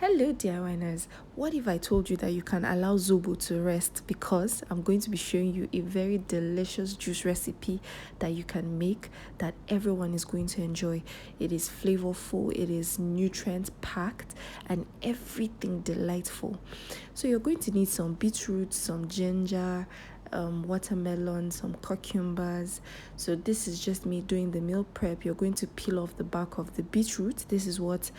Hello, dear winners. What if I told you that you can allow Zobo to rest? Because I'm going to be showing you a very delicious juice recipe that you can make that everyone is going to enjoy. It is flavorful, it is nutrient packed, and everything delightful. So, you're going to need some beetroot, some ginger, watermelon, some cucumbers. So this is just me doing the meal prep. You're going to peel off the back of the beetroot. This is what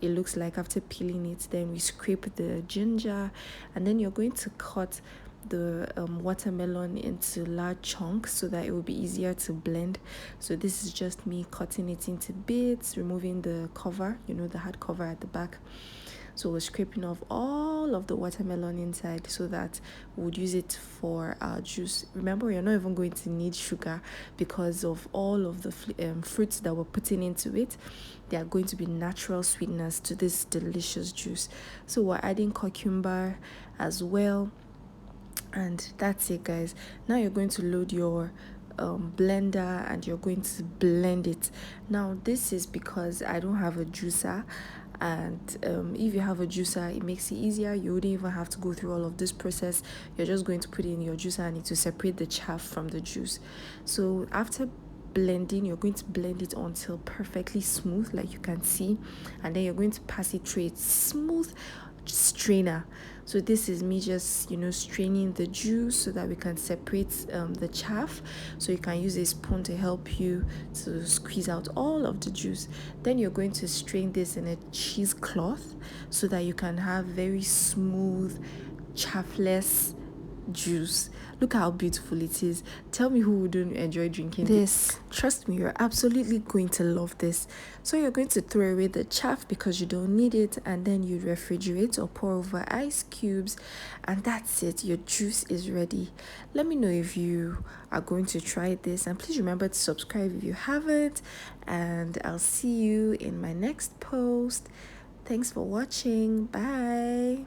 it looks like after peeling it. Then we scrape the ginger, and then you're going to cut the watermelon into large chunks so that it will be easier to blend. So this is just me cutting it into bits, removing the cover, the hard cover at the back. So we're scraping off all of the watermelon inside so that we would use it for our juice. Remember, you're not even going to need sugar because of all of the fruits that we're putting into it. They are going to be natural sweeteners to this delicious juice. So we're adding cucumber as well. And that's it, guys. Now you're going to load your blender and you're going to blend it. Now this is because I don't have a juicer, and if you have a juicer, it makes it easier. You wouldn't even have to go through all of this process. You're just going to put it in your juicer and it to separate the chaff from the juice. So after blending, you're going to blend it until perfectly smooth, like you can see, and then you're going to pass it through a smooth strainer. So this is me just straining the juice so that we can separate the chaff. So you can use a spoon to help you to squeeze out all of the juice. Then you're going to strain this in a cheesecloth so that you can have very smooth, chaffless juice. Look how beautiful it is. Tell me who wouldn't enjoy drinking this. Trust me, you're absolutely going to love this. So you're going to throw away the chaff because you don't need it, and then you refrigerate or pour over ice cubes, and that's it. Your juice is ready. Let me know if you are going to try this, and please remember to subscribe if you haven't, and I'll see you in my next post. Thanks for watching. Bye.